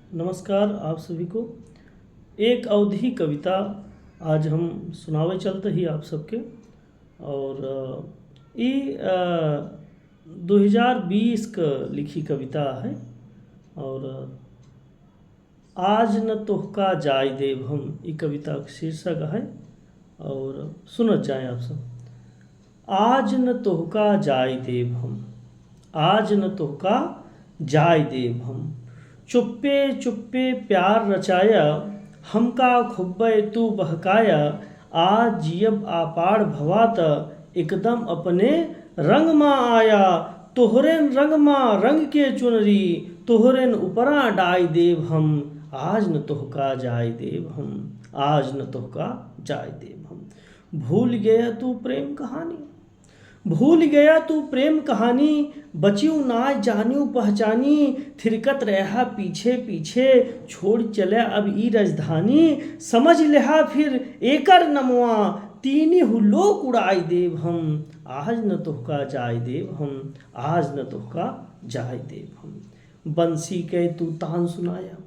नमस्कार आप सभी को। एक अवधी कविता आज हम सुनावे चलते ही आप सबके। और ये 2020 का लिखी कविता है। और आज न तोहका जाय देव हम, ये कविता का शीर्षक है। और सुनत जाए आप सब। आज न तोहका जाय देव हम, आज न तोहका जाय देव हम, चुप्पे चुप्पे प्यार रचाया, हमका खुब्बे तू बहकाया। आज जियब आपाड़ भवात, एकदम अपने रंग मा आया। तोहरेन रंग मा रंग के चुनरी, तोहरेन उपरा डाय देव हम। आज न तोहका जाय देव हम, आज न तोहका जाय देव हम। भूल गया तू प्रेम कहानी, भूल गया तू प्रेम कहानी, बचियो ना जानियो पहचानी। थिरकत रहा पीछे पीछे, छोड़ चले अब ई राजधानी। समझ लिहा फिर एकर नमवा, तीनी हुलोक उड़ाई देव हम। आज न तोहका जाय देव हम, आज न तोहका जाय देव हम। बंसी के तू तान सुनाया,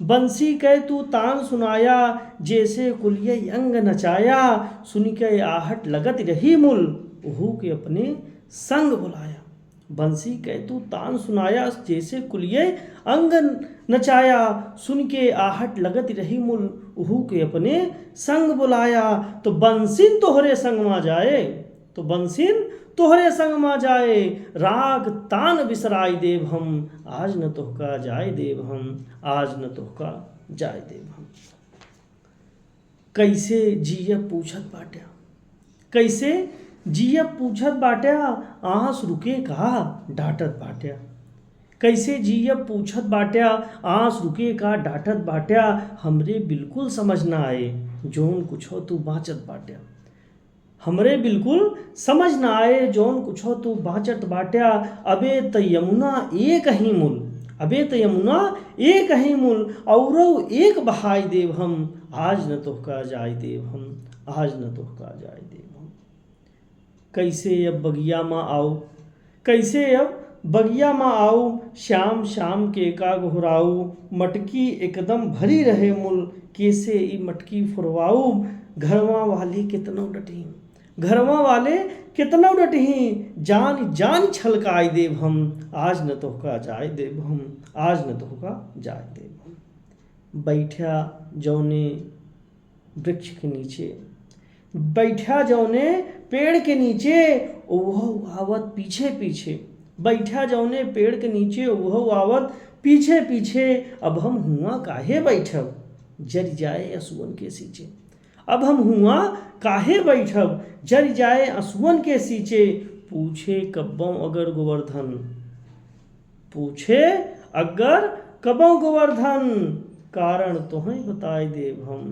बंसी के तू तान सुनाया, जैसे कुलिये अंग नचाया। सुन के आहट लगत रही मुल, ओहू के अपने संग बुलाया। बंसी के तू तान सुनाया, जैसे कुलिये अंग नचाया। सुन के आहट लगत रही मुल, ओहू के अपने संग बुलाया। तो बंसिन तोहरे संग मा जाए, तो बंसिन तोहरे संग मा जाए। राग तान बिसराय देव हम, आज न तोहका जाय देव हम, आज न तोहका जाय देव हम। कैसे जिया पूछत बाट्या, कैसे जिया पूछत बाट्या, आँस रुके का डांटत बाट्या। कैसे जिया पूछत बाट्या, आँस रुके का डांटत बाट्या। हमरे बिल्कुल समझ ना आए, जोन कुछो तू बाँचत बाट्या। हमरे बिल्कुल समझ ना आए, जोन कुछो तू बाँचत बाट्या। अबे त यमुना एक ही मूल, अबे त यमुना एक ही मूल, औरो एक बहाय देव हम। आज न तोहका जाय देव हम, आज न तोहका जाय देव हम। कैसे अब बगिया माँ आओ, कैसे अब बगिया माँ आओ। श्याम श्याम के का घुराऊ, मटकी एकदम भरी रहे मुल। कैसे ई मटकी फुरवाऊ, घरवा वाली कितनो डटी, घरवा वाले कितनो डटही। जान जान छलकाय देव हम, आज न तोहका जाय देव हम, आज न तोहका जाय देव हम। बैठा जौने वृक्ष के नीचे, बैठा जौने पेड़ के नीचे, ओह आवत पीछे पीछे। बैठा जौने पेड़ के नीचे, ओह आवत पीछे पीछे। अब हम हुआ काहे बैठब, जर जाए असुअन के सींचे। अब हम हुआ काहे बैठब, जर जाए असुअन के सींचे। पूछे कब्बों अगर गोवर्धन, पूछे अगर कबों गोवर्धन, कारण तोहें बताए देव हम।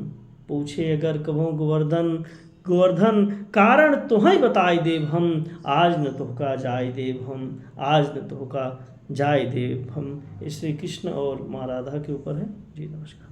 पूछे अगर कबों गोवर्धन, गोवर्धन कारण तोहें बताए देव हम। आज न तोहका जाय देव हम, आज न तोहका जाय देव हम। श्री कृष्ण और माँ राधा के ऊपर है जी। नमस्कार।